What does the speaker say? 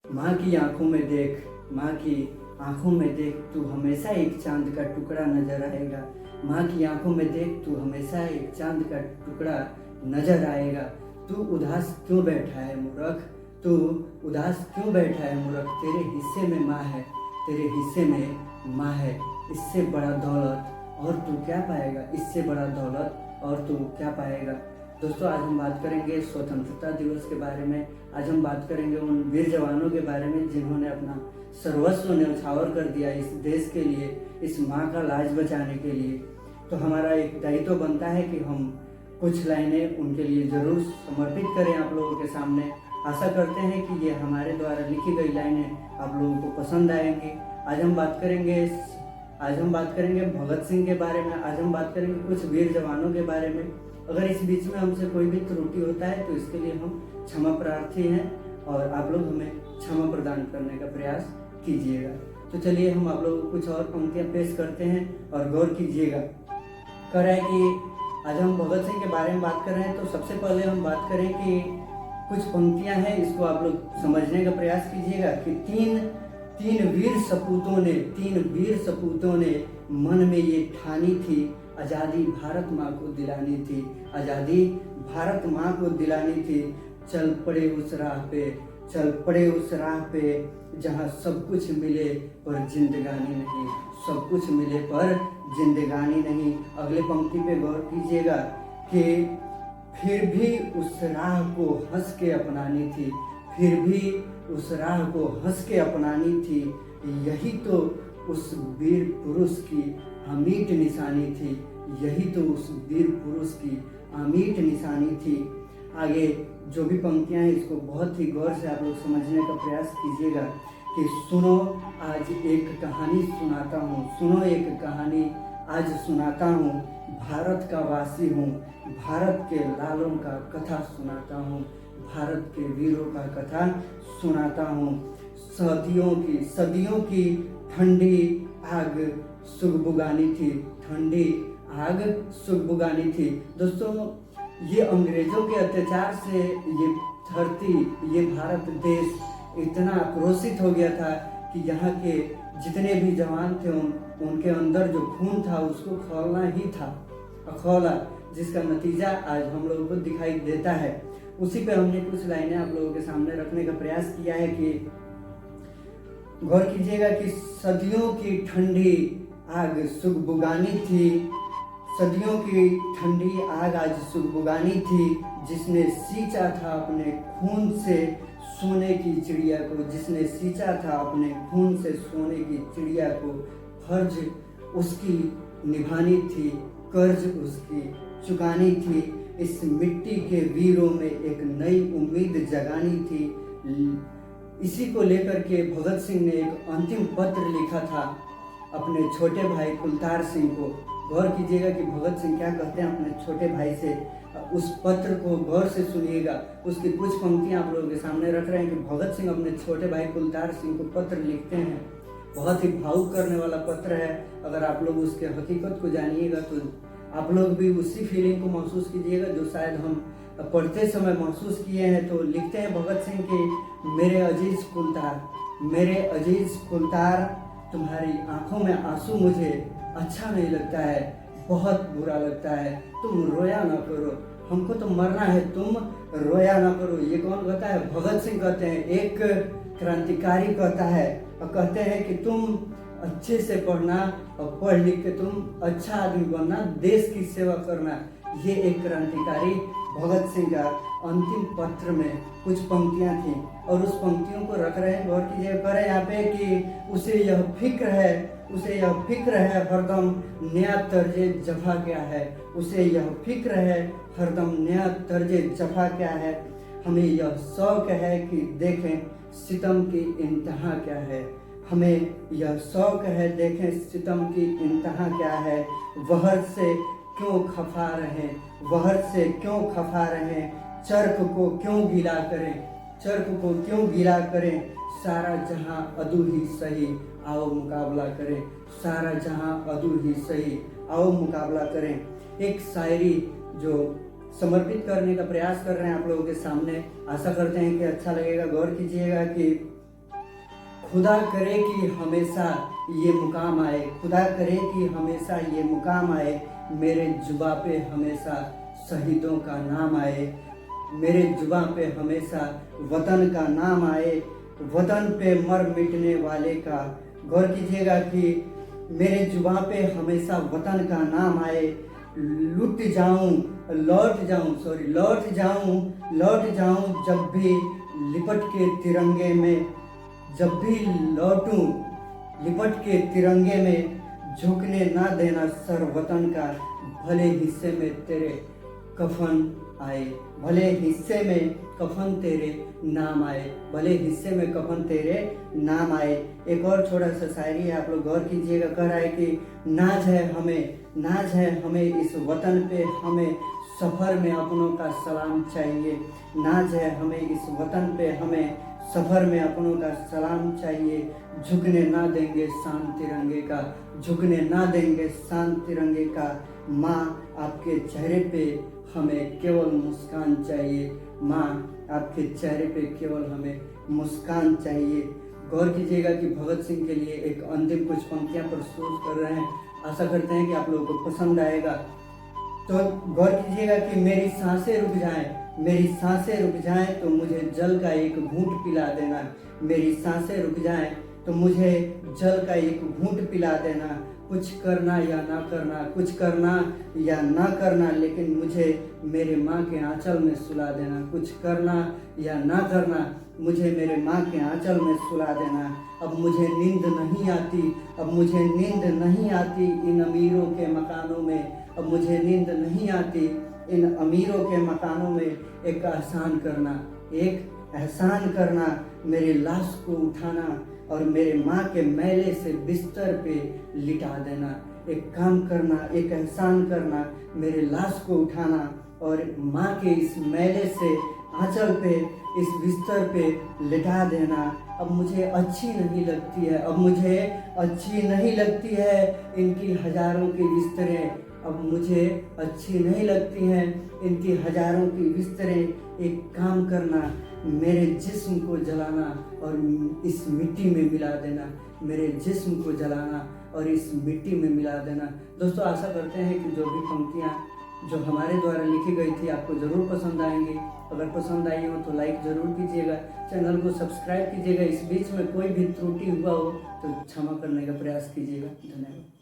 माँ की आंखों में देख, माँ की आंखों में देख, तू हमेशा एक चांद का टुकड़ा नजर आएगा। माँ की आंखों में देख, तू हमेशा एक चांद का टुकड़ा नजर आएगा। तू उदास क्यों बैठा है मूर्ख, तू उदास क्यों बैठा है मूर्ख, तेरे हिस्से में माँ है, तेरे हिस्से में माँ है। इससे बड़ा दौलत और तू क्या पाएगा, इससे बड़ा दौलत और तू क्या पाएगा। दोस्तों, आज हम बात करेंगे स्वतंत्रता दिवस के बारे में। आज हम बात करेंगे उन वीर जवानों के बारे में जिन्होंने अपना सर्वस्व न्यौछावर कर दिया इस देश के लिए, इस माँ का लाज बचाने के लिए। तो हमारा एक दायित्व बनता है कि हम कुछ लाइनें उनके लिए ज़रूर समर्पित करें आप लोगों के सामने। आशा करते हैं कि ये हमारे द्वारा लिखी गई लाइनें आप लोगों को पसंद आएंगी। आज हम बात करेंगे भगत सिंह के बारे में। आज हम बात करेंगे कुछ वीर जवानों के बारे में। अगर इस बीच में हमसे कोई भी त्रुटि होता है तो इसके लिए हम क्षमा प्रार्थी हैं और आप लोग हमें क्षमा प्रदान करने का प्रयास कीजिएगा। तो चलिए हम आप लोगों को कुछ और पंक्तियां पेश करते हैं और गौर कीजिएगा। कह रहा है कि आज हम भगत सिंह के बारे में बात कर रहे हैं, तो सबसे पहले हम बात करें कि कुछ पंक्तियां हैं, इसको आप लोग समझने का प्रयास कीजिएगा कि तीन वीर सपूतों ने मन में ये ठानी थी, आज़ादी भारत माँ को दिलानी थी, आज़ादी भारत माँ को दिलानी थी। चल पड़े उस राह पे जहाँ सब कुछ मिले पर जिंदगानी नहीं, सब कुछ मिले पर जिंदगानी नहीं। अगले पंक्ति पे गौर कीजिएगा कि फिर भी उस राह को हंस के अपनानी थी, फिर भी उस राह को हंस के अपनानी थी। यही तो उस वीर पुरुष की अमीट निशानी थी, यही तो उस वीर पुरुष की अमीट निशानी थी। आगे जो भी पंक्तियां हैं इसको बहुत ही गौर से आप लोग समझने का प्रयास कीजिएगा कि सुनो आज एक कहानी सुनाता हूँ, सुनो एक कहानी आज सुनाता हूँ। भारत का वासी हूँ, भारत के लालों का कथा सुनाता हूँ, भारत के वीरों का कथा सुनाता हूँ। सदियों की ठंडी आग सुगबुगानी थी, ठंडी आग सुगबुगानी थी। दोस्तों, ये अंग्रेजों के अत्याचार से ये धरती, ये भारत देश इतना आक्रोशित हो गया था कि यहाँ के जितने भी जवान थे उनके अंदर जो खून था उसको खौलना ही था, खौला, जिसका नतीजा आज हम लोगों को दिखाई देता है। उसी पे हमने कुछ लाइनें आप लोगों के सामने रखने का प्रयास किया है कि गौर कीजिएगा कि सदियों की ठंडी आग सुगबुगानी थी, सदियों की ठंडी आग आज सुगबुगानी थी। जिसने सींचा था अपने खून से सोने की चिड़िया को, जिसने सींचा था अपने खून से सोने की चिड़िया को, फर्ज उसकी निभानी थी, कर्ज उसकी चुकानी थी। इस मिट्टी के वीरों में एक नई उम्मीद जगानी थी। इसी को लेकर के भगत सिंह ने एक अंतिम पत्र लिखा था अपने छोटे भाई कुलतार सिंह को। गौर कीजिएगा कि भगत सिंह क्या कहते हैं अपने छोटे भाई से। उस पत्र को गौर से सुनिएगा, उसकी कुछ पंक्तियां आप लोगों के सामने रख रहे हैं कि भगत सिंह अपने छोटे भाई कुलतार सिंह को पत्र लिखते हैं। बहुत ही भावुक करने वाला पत्र है। अगर आप लोग उसके हकीकत को जानिएगा तो आप लोग भी उसी फीलिंग को महसूस कीजिएगा जो शायद हम पढ़ते समय महसूस किए हैं। तो लिखते हैं भगत सिंह कि मेरे अजीज कुलतार, तुम्हारी आंखों में आंसू मुझे अच्छा नहीं लगता है, बहुत बुरा लगता है। तुम रोया ना करो, हमको तो मरना है, तुम रोया ना करो। ये कौन कहता है? भगत सिंह कहते हैं, एक क्रांतिकारी कहता है और कहते हैं कि तुम अच्छे से पढ़ना और पढ़ लिख के तुम अच्छा आदमी बनना, देश की सेवा करना। ये एक क्रांतिकारी भगत सिंह का अंतिम पत्र में कुछ पंक्तियां थी और उस पंक्तियों को रख रहे हैं। गौर कीजिए, करें यहाँ पे कि उसे यह फिक्र है हरदम नया तर्जे जफा क्या है, उसे यह फिक्र है हरदम नया तर्जे जफा क्या है। हमें यह शौक है कि देखें सितम की इंतहा क्या है, हमें यह शौक है देखें सितम की इंतहा क्या है। वहर से क्यों खफा रहें, चरख को क्यों गीला करें, सारा जहां अदू ही सही आओ मुकाबला करें, सारा जहां अदू ही सही आओ मुकाबला करें। एक शायरी जो समर्पित करने का प्रयास कर रहे हैं आप लोगों के सामने, आशा करते हैं कि अच्छा लगेगा। गौर कीजिएगा कि खुदा करे कि हमेशा ये मुकाम आए, खुदा करे कि हमेशा ये मुकाम आए, मेरे जुबा पे हमेशा शहीदों का नाम आए, मेरे जुबा पे हमेशा वतन का नाम आए, वतन पे मर मिटने वाले का। गौर कीजिएगा कि मेरे जुबा पे हमेशा वतन का नाम आए, लौट जाऊं जब भी लिपट के तिरंगे में, जब भी लौटूं लिपट के तिरंगे में, झुकने ना देना सर वतन का, भले हिस्से में तेरे कफन आए, भले हिस्से में कफन तेरे नाम आए, भले हिस्से में कफन तेरे नाम आए। एक और छोटा सा शायरी है, आप लोग गौर कीजिएगा। कह रहा है कि नाज है हमें इस वतन पे, हमें सफ़र में अपनों का सलाम चाहिए, नाज है हमें इस वतन पे, हमें सफ़र में अपनों का सलाम चाहिए, झुकने ना देंगे शान तिरंगे का, झुकने ना देंगे शान तिरंगे का। माँ आपके चेहरे पे हमें केवल मुस्कान चाहिए, माँ आपके चेहरे पे केवल हमें मुस्कान चाहिए। गौर कीजिएगा कि भगत सिंह के लिए एक अंतिम कुछ पंक्तियाँ प्रस्तुत कर रहे हैं। आशा करते हैं कि आप लोगों को पसंद आएगा। तो गौर कीजिएगा कि मेरी सांसें रुक जाएं तो मुझे जल का एक घूंट पिला देना, मेरी सांसें रुक जाएं तो मुझे जल का एक घूंट पिला देना, कुछ करना या ना करना, कुछ करना या ना करना, लेकिन मुझे मेरे माँ के आंचल में सुला देना, कुछ करना या ना करना, मुझे मेरे माँ के आंचल में सुला देना। अब मुझे नींद नहीं आती इन अमीरों के मकानों में, अब मुझे नींद नहीं आती इन अमीरों के मकानों में। एक एहसान करना, मेरी लाश को उठाना और मेरे माँ के मैले से बिस्तर पे लिटा देना। एक काम करना, एक एहसान करना, मेरे लाश को उठाना और माँ के इस मैले से आंचल पे, इस बिस्तर पे लिटा देना। अब मुझे अच्छी नहीं लगती है इनकी हजारों की बिस्तरें, अब मुझे अच्छी नहीं लगती हैं इनकी हजारों की बिस्तरें। एक काम करना, मेरे जिस्म को जलाना और इस मिट्टी में मिला देना, मेरे जिस्म को जलाना और इस मिट्टी में मिला देना। दोस्तों, आशा करते हैं कि जो भी पंक्तियाँ जो हमारे द्वारा लिखी गई थी आपको ज़रूर पसंद आएंगी। अगर पसंद आई हो तो लाइक ज़रूर कीजिएगा, चैनल को सब्सक्राइब कीजिएगा। इस बीच में कोई भी त्रुटि हुआ हो तो क्षमा करने का प्रयास कीजिएगा। धन्यवाद।